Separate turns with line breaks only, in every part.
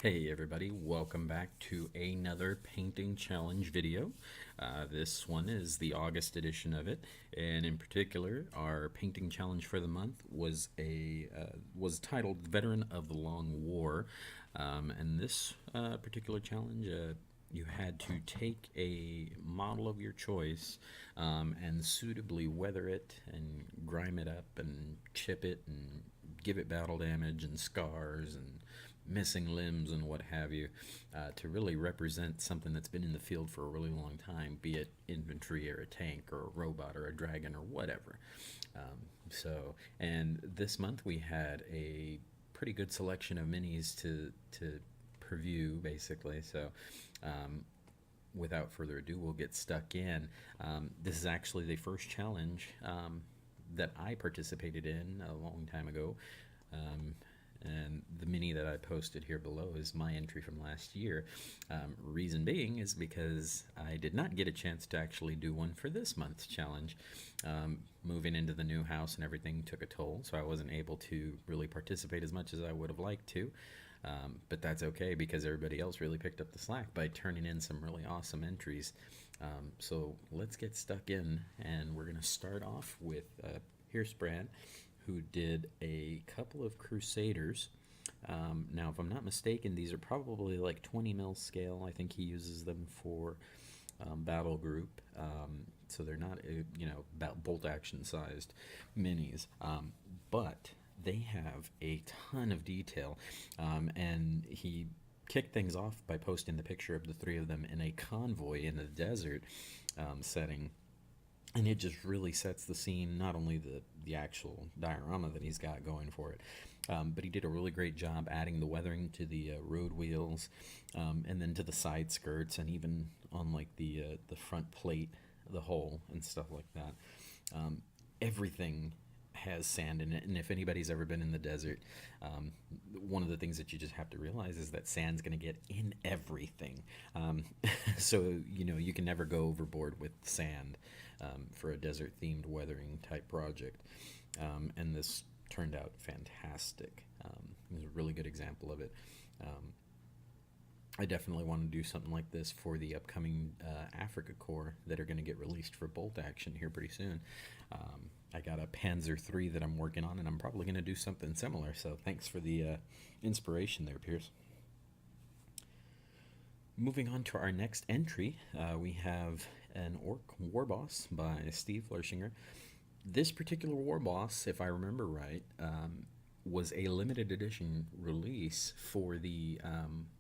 Hey everybody, welcome back to another painting challenge video. This one is the August edition of it, and in particular, our painting challenge for the month was titled "Veteran of the Long War," and this particular challenge. You had to take a model of your choice and suitably weather it and grime it up and chip it and give it battle damage and scars and missing limbs and what have you, to really represent something that's been in the field for a really long time, be it infantry or a tank or a robot or a dragon or whatever. And this month we had a pretty good selection of minis to preview, basically. Without further ado, we'll get stuck in. This is actually the first challenge that I participated in a long time ago. And the mini that I posted here below is my entry from last year. Reason being is because I did not get a chance to actually do one for this month's challenge. Moving into the new house and everything took a toll, so I wasn't able to really participate as much as I would have liked to. But that's okay, because everybody else really picked up the slack by turning in some really awesome entries. So let's get stuck in, and we're going to start off with Hirschbrand, who did a couple of Crusaders. Now, if I'm not mistaken, these are probably like 20 mil scale. I think he uses them for battle group, so they're not bolt action sized minis, but they have a ton of detail, and he kicked things off by posting the picture of the three of them in a convoy in the desert setting. And it just really sets the scene, not only the actual diorama that he's got going for it, but he did a really great job adding the weathering to the road wheels, and then to the side skirts, and even on like the front plate, the hull and stuff like that. Everything has sand in it, and if anybody's ever been in the desert, one of the things that you just have to realize is that sand's going to get in everything. So you can never go overboard with sand for a desert themed weathering type project, and this turned out fantastic. It was a really good example of it. I definitely want to do something like this for the upcoming Africa Corps that are going to get released for bolt action here pretty soon. I got a Panzer III that I'm working on, and I'm probably going to do something similar, so thanks for the inspiration there, Pierce. Moving on to our next entry, we have an Orc War Boss by Steve Flershinger. This particular War Boss, if I remember right, was a limited edition release for the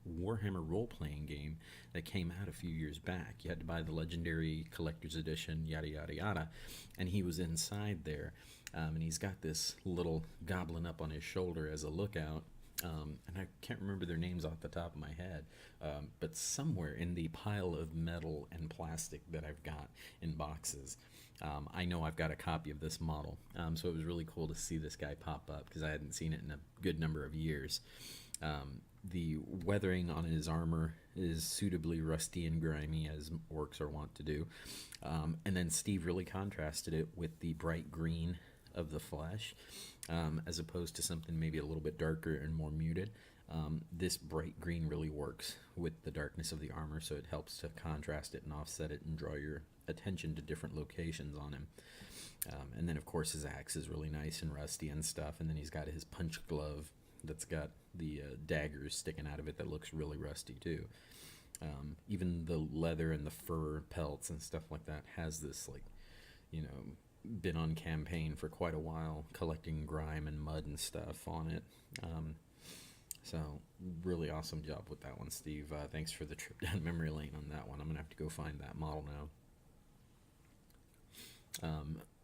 Warhammer role-playing game that came out a few years back. You had to buy the Legendary Collector's Edition, yada yada yada, and he was inside there, and he's got this little goblin up on his shoulder as a lookout. And I can't remember their names off the top of my head, but somewhere in the pile of metal and plastic that I've got in boxes, I know I've got a copy of this model. So it was really cool to see this guy pop up, because I hadn't seen it in a good number of years. The weathering on his armor is suitably rusty and grimy, as orcs are wont to do. And then Steve really contrasted it with the bright green of the flesh, as opposed to something maybe a little bit darker and more muted. This bright green really works with the darkness of the armor, so it helps to contrast it and offset it and draw your attention to different locations on him. And then, of course, his axe is really nice and rusty and stuff, and then he's got his punch glove that's got the daggers sticking out of it that looks really rusty too. Even the leather and the fur pelts and stuff like that has this, like, been on campaign for quite a while, collecting grime and mud and stuff on it. So really awesome job with that one, Steve. Thanks for the trip down memory lane on that one. I'm gonna have to go find that model now.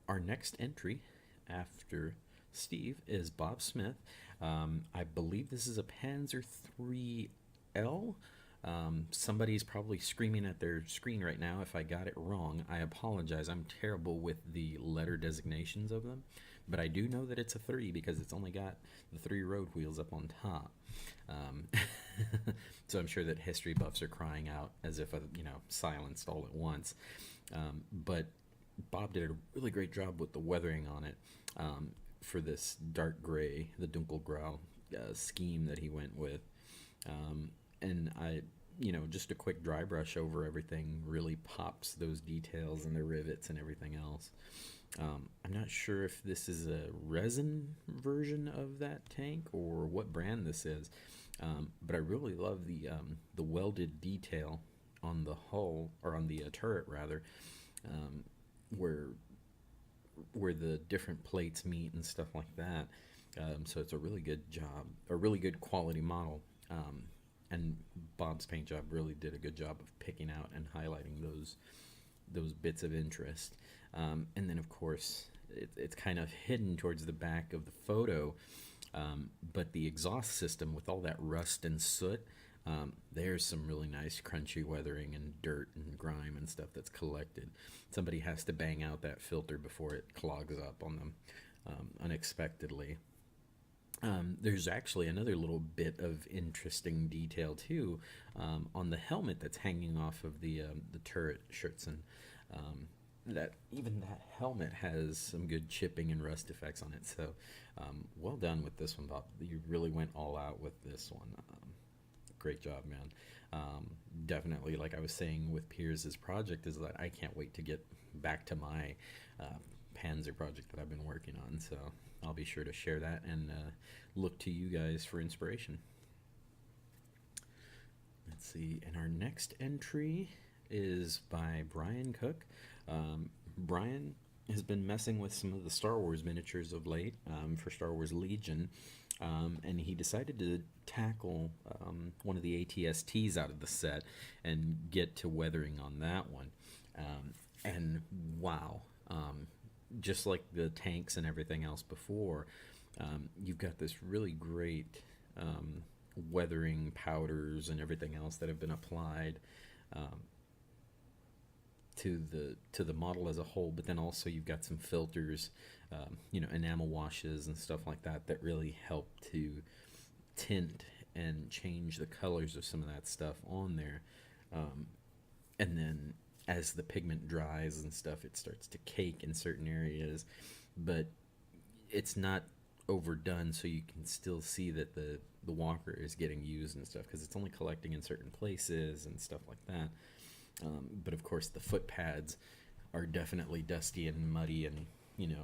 Our next entry after Steve is Bob Smith. I believe this is a Panzer IIIL. Somebody's probably screaming at their screen right now if I got it wrong. I apologize. I'm terrible with the letter designations of them, but I do know that it's a 3 because it's only got the 3 road wheels up on top. So I'm sure that history buffs are crying out as if silenced all at once. But Bob did a really great job with the weathering on it, for this dark gray, the Dunkelgrau scheme that he went with. And just a quick dry brush over everything really pops those details and the rivets and everything else. I'm not sure if this is a resin version of that tank or what brand this is, but I really love the welded detail on the hull, or on the turret rather, um, where the different plates meet and stuff like that. So it's a really good job, a really good quality model. And Bob's paint job really did a good job of picking out and highlighting those bits of interest. And then, of course, it's kind of hidden towards the back of the photo, but the exhaust system with all that rust and soot, there's some really nice crunchy weathering and dirt and grime and stuff that's collected. Somebody has to bang out that filter before it clogs up on them unexpectedly. There's actually another little bit of interesting detail too, on the helmet that's hanging off of the turret Schertzen. That even that helmet has some good chipping and rust effects on it. So, well done with this one, Bob. You really went all out with this one. Great job, man. Definitely, like I was saying with Piers's project, is that I can't wait to get back to my Panzer project that I've been working on. So I'll be sure to share that and look to you guys for inspiration. Let's see. And our next entry is by Brian Cook. Brian has been messing with some of the Star Wars miniatures of late, for Star Wars Legion, and he decided to tackle one of the ATSTs out of the set and get to weathering on that one. And wow, just like the tanks and everything else before, you've got this really great weathering powders and everything else that have been applied to the model as a whole. But then also you've got some filters, enamel washes and stuff like that that really help to tint and change the colors of some of that stuff on there. And then as the pigment dries and stuff, it starts to cake in certain areas, but it's not overdone, so you can still see that the walker is getting used and stuff, because it's only collecting in certain places and stuff like that. But of course the foot pads are definitely dusty and muddy and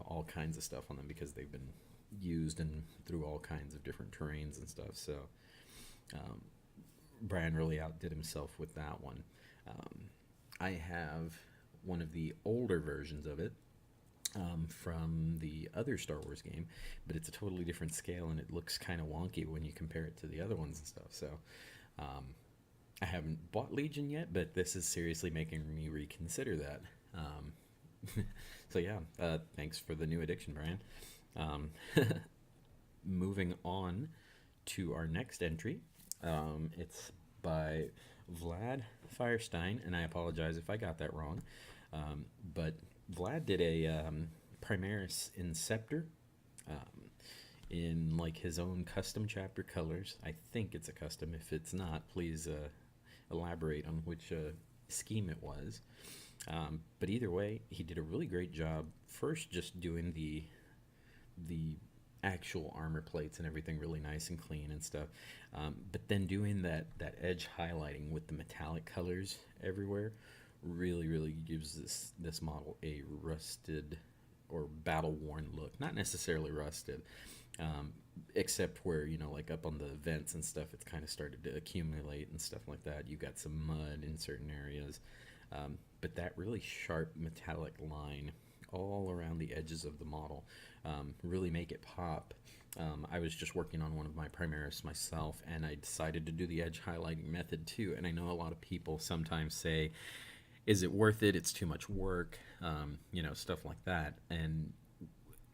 all kinds of stuff on them, because they've been used and through all kinds of different terrains and stuff. So Brian really outdid himself with that one. I have one of the older versions of it, from the other Star Wars game, but it's a totally different scale and it looks kind of wonky when you compare it to the other ones and stuff. So I haven't bought Legion yet, but this is seriously making me reconsider that. So yeah, thanks for the new addiction, Brian. Moving on to our next entry. It's by Vlad Firestein, and I apologize if I got that wrong. But Vlad did a Primaris Inceptor in like his own custom chapter colors. I think it's a custom. If it's not, please elaborate on which scheme it was. But either way, he did a really great job. First, just doing the actual armor plates and everything really nice and clean and stuff. But then doing that edge highlighting with the metallic colors everywhere really gives this model a rusted or battle-worn look. Not necessarily rusted, except where, like up on the vents and stuff, it's kind of started to accumulate and stuff like that. You got some mud in certain areas. But that really sharp metallic line all around the edges of the model really make it pop. I was just working on one of my Primaris myself, and I decided to do the edge highlighting method too. And I know a lot of people sometimes say, is it worth it? It's too much work, stuff like that. And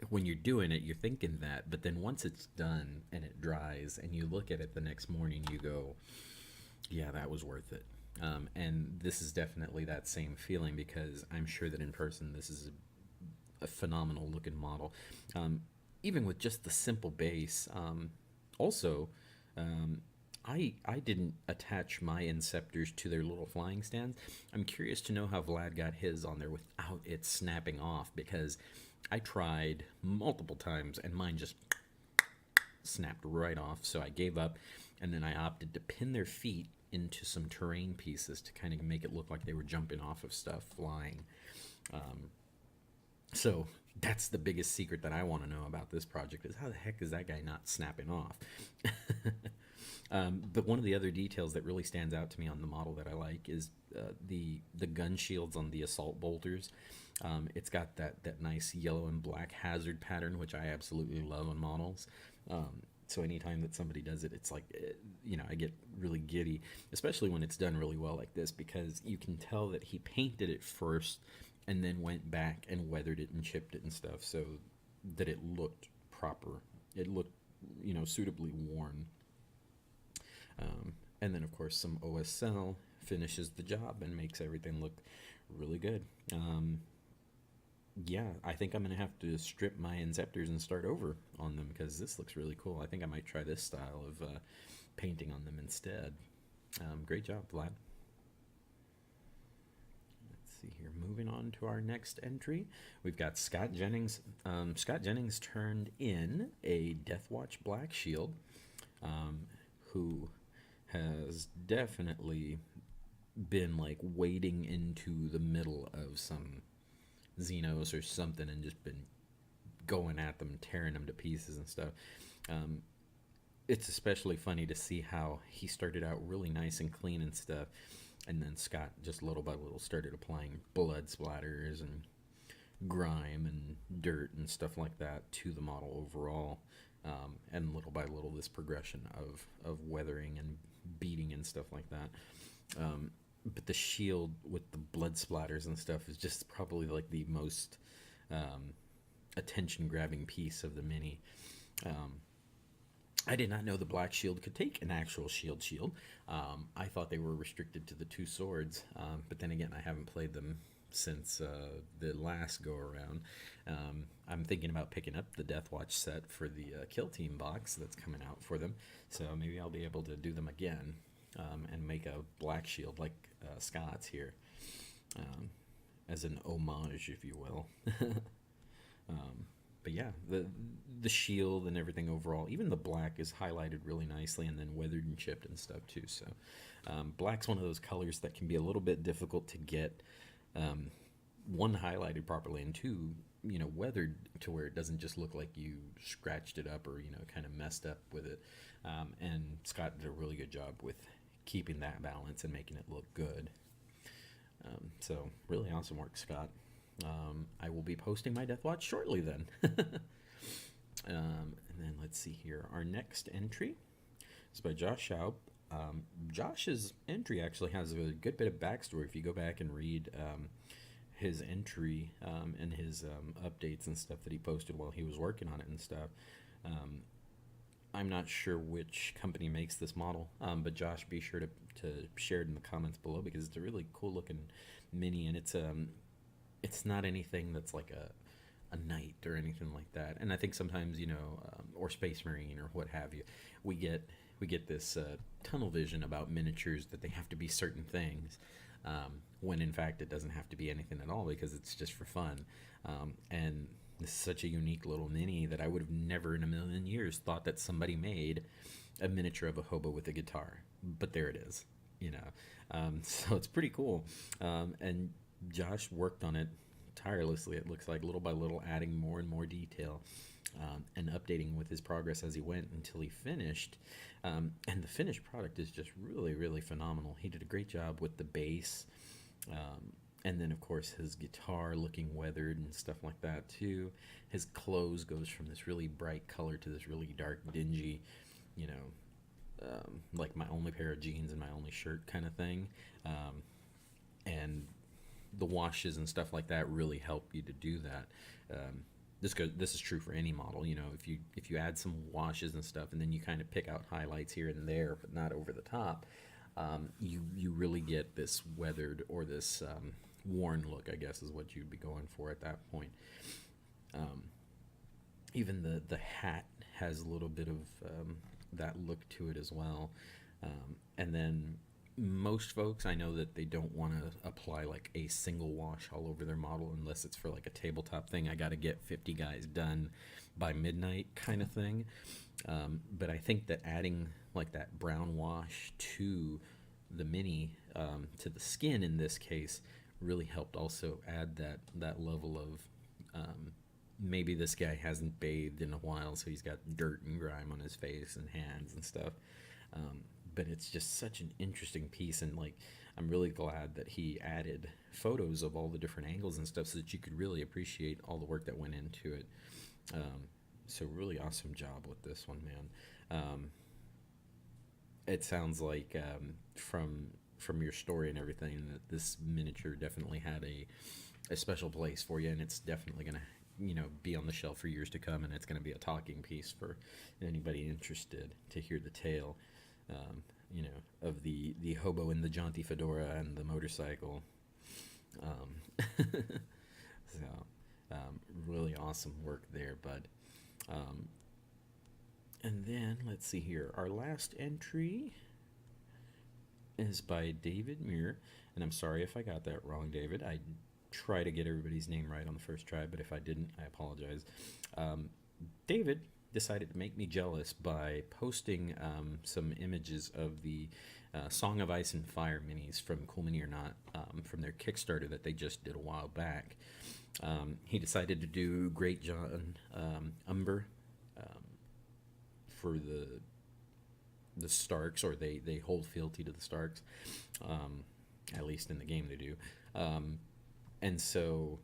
when you're doing it, you're thinking that, but then once it's done and it dries and you look at it the next morning, you go, yeah, that was worth it. And this is definitely that same feeling, because I'm sure that in person this is a phenomenal looking model, even with just the simple base. Also, I didn't attach my Inceptors to their little flying stands. I'm curious to know how Vlad got his on there without it snapping off, because I tried multiple times and mine just snapped right off. So I gave up, and then I opted to pin their feet into some terrain pieces to kind of make it look like they were jumping off of stuff, flying. So that's the biggest secret that I want to know about this project is how the heck is that guy not snapping off? But one of the other details that really stands out to me on the model that I like is the gun shields on the assault bolters. It's got that nice yellow and black hazard pattern, which I absolutely love on models. So anytime that somebody does it, it's like, I get really giddy, especially when it's done really well like this, because you can tell that he painted it first and then went back and weathered it and chipped it and stuff so that it looked proper. It looked, suitably worn. And then, of course, some OSL finishes the job and makes everything look really good. Yeah, I think I'm going to have to strip my Inceptors and start over on them because this looks really cool. I think I might try this style of painting on them instead. Great job, Vlad. Let's see here. Moving on to our next entry, we've got Scott Jennings. Scott Jennings turned in a Deathwatch Black Shield, who has definitely been like wading into the middle of some Xenos or something and just been going at them, tearing them to pieces and stuff. It's especially funny to see how he started out really nice and clean and stuff, and then Scott just little by little started applying blood splatters and grime and dirt and stuff like that to the model overall. And little by little, this progression of weathering and beating and stuff like that. But the shield with the blood splatters and stuff is just probably like the most attention-grabbing piece of the mini. I did not know the Black Shield could take an actual shield. I thought they were restricted to the two swords, but then again, I haven't played them since the last go-around. I'm thinking about picking up the Deathwatch set for the Kill Team box that's coming out for them, so maybe I'll be able to do them again and make a Black Shield like Scott's here, as an homage, if you will. But yeah, the shield and everything overall, even the black is highlighted really nicely and then weathered and chipped and stuff too. So black's one of those colors that can be a little bit difficult to get one, highlighted properly, and two, weathered to where it doesn't just look like you scratched it up or kind of messed up with it. And Scott did a really good job with keeping that balance and making it look good. So really awesome work, Scott. I will be posting my Deathwatch shortly then. And then let's see here. Our next entry is by Josh Schaub. Josh's entry actually has a good bit of backstory. If you go back and read his entry and his updates and stuff that he posted while he was working on it and stuff. I'm not sure which company makes this model, but Josh, be sure to share it in the comments below because it's a really cool looking mini, and it's not anything that's like a knight or anything like that. And I think sometimes, or Space Marine or what have you, we get this tunnel vision about miniatures that they have to be certain things, when in fact it doesn't have to be anything at all because it's just for fun. And this is such a unique little mini that I would have never in a million years thought that somebody made a miniature of a hobo with a guitar. But there it is, so it's pretty cool. And Josh worked on it tirelessly, it looks like, little by little, adding more and more detail, and updating with his progress as he went until he finished. And the finished product is just really, really phenomenal. He did a great job with the bass, and then of course his guitar looking weathered and stuff like that too. His clothes goes from this really bright color to this really dark, dingy, like my only pair of jeans and my only shirt kind of thing. And the washes and stuff like that really help you to do that. This is true for any model. If you add some washes and stuff, and then you kind of pick out highlights here and there, but not over the top, you really get this weathered or this worn look, I guess, is what you'd be going for at that point. Even the hat has a little bit of that look to it as well. And then most folks, I know that they don't want to apply like a single wash all over their model unless it's for like a tabletop thing. I got to get 50 guys done by midnight kind of thing. But I think that adding like that brown wash to the mini, to the skin in this case, really helped also add that level of, maybe this guy hasn't bathed in a while, so he's got dirt and grime on his face and hands and stuff. But it's just such an interesting piece, and like I'm really glad that he added photos of all the different angles and stuff so that you could really appreciate all the work that went into it. So really awesome job with this one, man. It sounds like, from your story and everything, that this miniature definitely had a special place for you, and it's definitely gonna, be on the shelf for years to come, and it's gonna be a talking piece for anybody interested to hear the tale, of the hobo in the jaunty fedora and the motorcycle. Um, so, really awesome work there, bud. Um, and then let's see here. Our last entry is by David Muir, and I'm sorry if I got that wrong, David. I try to get everybody's name right on the first try, but if I didn't, I apologize. David decided to make me jealous by posting some images of the Song of Ice and Fire minis from Cool Mini or Not, from their Kickstarter that they just did a while back. He decided to do Great John Umber, for the Starks, or they hold fealty to the Starks, at least in the game they do. And so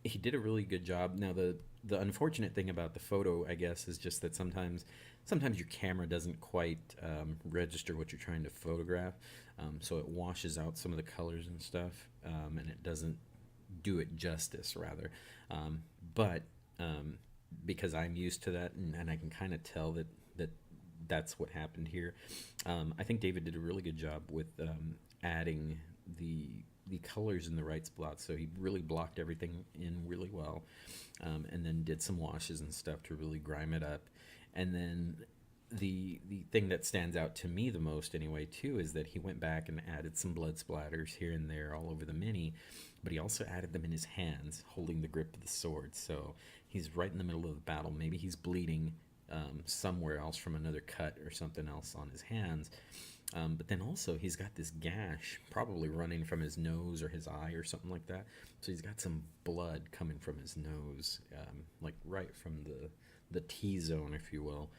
he did a really good job. Now the unfortunate thing about the photo, I guess, is just that sometimes your camera doesn't quite register what you're trying to photograph, so it washes out some of the colors and stuff, and it doesn't do it justice, rather. But because I'm used to that, and I can kind of tell that's what happened here. I think David did a really good job with adding the colors in the right spots, so he really blocked everything in really well, and then did some washes and stuff to really grime it up. And then the thing that stands out to me the most, anyway, too, is that he went back and added some blood splatters here and there all over the mini, but he also added them in his hands, holding the grip of the sword. So he's right in the middle of the battle. Maybe he's bleeding somewhere else from another cut or something else on his hands. But then also he's got this gash probably running from his nose or his eye or something like that. So he's got some blood coming from his nose, like right from the T-zone, if you will.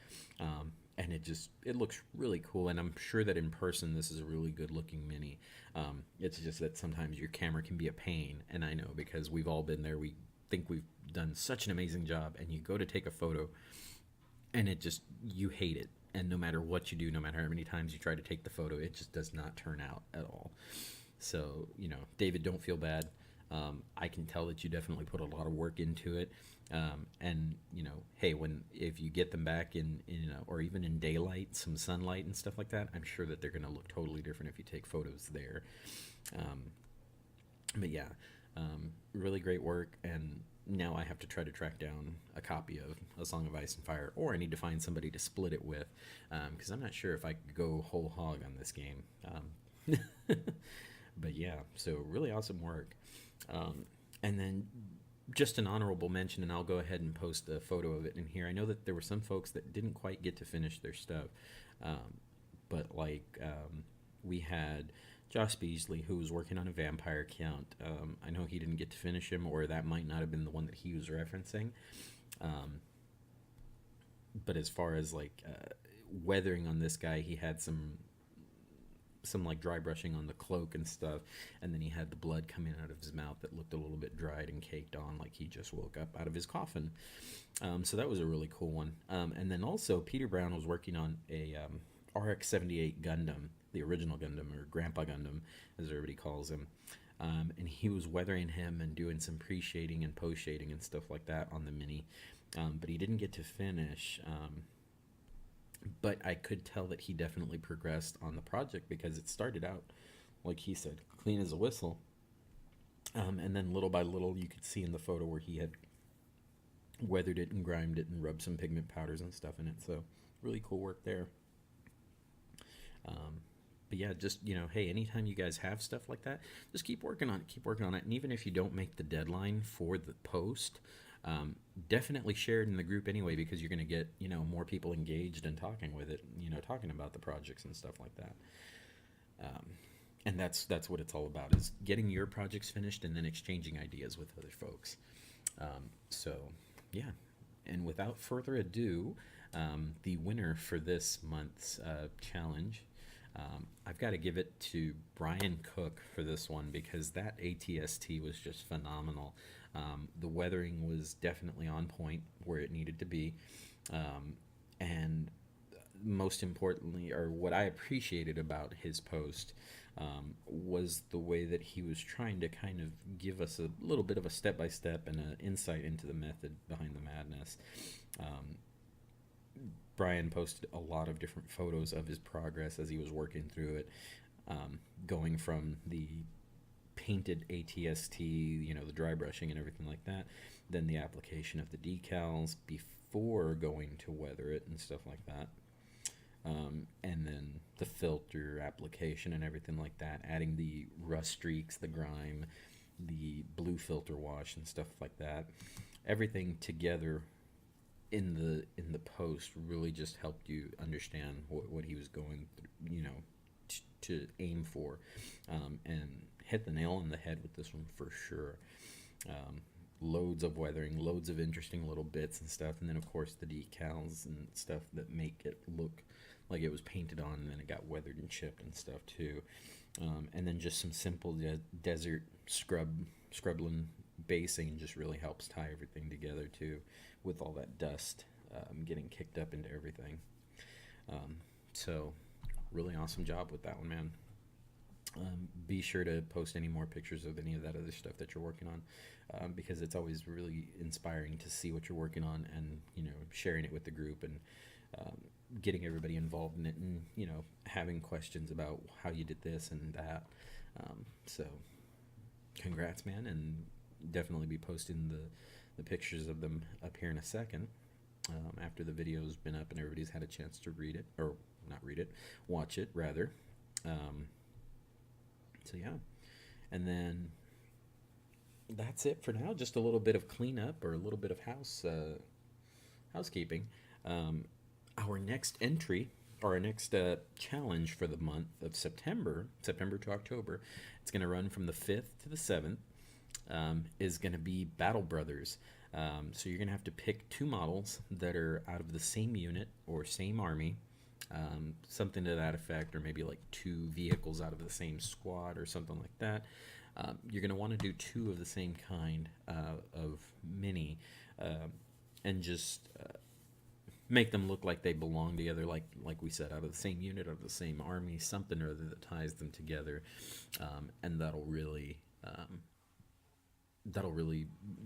And it looks really cool. And I'm sure that in person this is a really good looking mini. It's just that sometimes your camera can be a pain. And I know, because we've all been there. We think we've done such an amazing job, and you go to take a photo and you hate it. And no matter what you do, no matter how many times you try to take the photo, it just does not turn out at all. So, David, don't feel bad. I can tell that you definitely put a lot of work into it. And, hey, if you get them back in or even in daylight, some sunlight and stuff like that, I'm sure that they're going to look totally different if you take photos there. But yeah, really great work. And now I have to try to track down a copy of A Song of Ice and Fire, or I need to find somebody to split it with, because I'm not sure if I could go whole hog on this game. But yeah, so really awesome work. And then just an honorable mention, and I'll go ahead and post a photo of it in here. I know that there were some folks that didn't quite get to finish their stuff, but we had Josh Beasley, who was working on a vampire count. I know he didn't get to finish him, or that might not have been the one that he was referencing. But as far as weathering on this guy, he had some like dry brushing on the cloak and stuff, and then he had the blood coming out of his mouth that looked a little bit dried and caked on, like he just woke up out of his coffin. So that was a really cool one. And then also Peter Brown was working on a RX-78 Gundam, the original Gundam, or Grandpa Gundam, as everybody calls him. And he was weathering him and doing some pre-shading and post-shading and stuff like that on the mini. But he didn't get to finish. But I could tell that he definitely progressed on the project, because it started out, like he said, clean as a whistle. And then little by little, you could see in the photo where he had weathered it and grimed it and rubbed some pigment powders and stuff in it. So really cool work there. but yeah, just, hey, anytime you guys have stuff like that, just keep working on it, keep working on it. And even if you don't make the deadline for the post, um, definitely share it in the group anyway, because you're going to get, more people engaged and talking with it, talking about the projects and stuff like that. Um, and that's what it's all about, is getting your projects finished and then exchanging ideas with other folks. So, yeah. And without further ado, the winner for this month's challenge, I've got to give it to Brian Cook for this one, because that ATST was just phenomenal. The weathering was definitely on point where it needed to be. And most importantly, or what I appreciated about his post, was the way that he was trying to kind of give us a little bit of a step by step and an insight into the method behind the madness. Um, Brian posted a lot of different photos of his progress as he was working through it, going from the painted ATST, the dry brushing and everything like that, then the application of the decals before going to weather it and stuff like that. And then the filter application and everything like that, adding the rust streaks, the grime, the blue filter wash and stuff like that. Everything together in the post really just helped you understand what he was going through, to aim for, and hit the nail on the head with this one for sure. Loads of weathering, loads of interesting little bits and stuff, and then of course the decals and stuff that make it look like it was painted on and then it got weathered and chipped and stuff too. And then just some simple desert scrubbing basing just really helps tie everything together too, with all that dust getting kicked up into everything. So really awesome job with that one, man. Be sure to post any more pictures of any of that other stuff that you're working on, because it's always really inspiring to see what you're working on, and sharing it with the group, and getting everybody involved in it, and having questions about how you did this and that. So congrats, man, and definitely be posting the pictures of them up here in a second, after the video's been up and everybody's had a chance to read it, or not read it, watch it rather. So yeah, and then that's it for now. Just a little bit of cleanup, or a little bit of housekeeping. Our next entry, or our next challenge for the month of September to October, it's going to run from the 5th to the 7th, is going to be Battle Brothers. So you're going to have to pick 2 models that are out of the same unit or same army, something to that effect, or maybe like 2 vehicles out of the same squad or something like that. You're going to want to do 2 of the same kind of mini, and just make them look like they belong together, like we said, out of the same unit, out of the same army, something or other that ties them together, and that'll really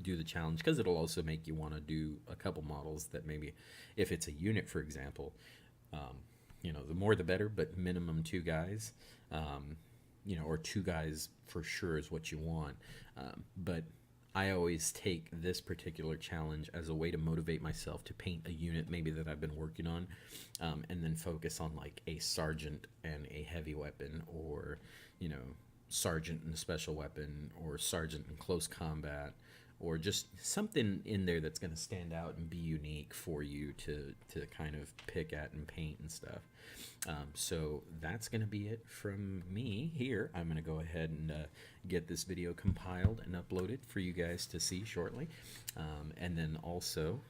do the challenge, because it'll also make you want to do a couple models that maybe, if it's a unit, for example, the more the better, but minimum 2 guys, or 2 guys for sure is what you want. But I always take this particular challenge as a way to motivate myself to paint a unit maybe that I've been working on, and then focus on like a sergeant and a heavy weapon, or sergeant and a special weapon, or sergeant in close combat, or just something in there that's going to stand out and be unique for you to kind of pick at and paint and stuff. So that's going to be it from me here. I'm going to go ahead and get this video compiled and uploaded for you guys to see shortly. And then also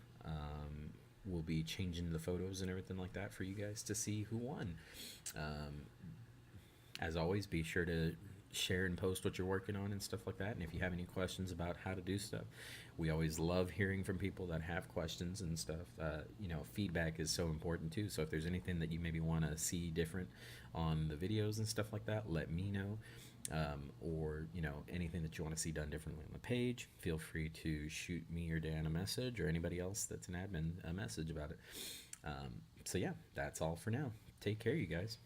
we'll be changing the photos and everything like that for you guys to see who won. As always, be sure to share and post what you're working on and stuff like that. And if you have any questions about how to do stuff, we always love hearing from people that have questions and stuff. Feedback is so important too. So if there's anything that you maybe want to see different on the videos and stuff like that, let me know. Or anything that you want to see done differently on the page, feel free to shoot me or Dan a message, or anybody else that's an admin a message about it. So yeah, that's all for now. Take care, you guys.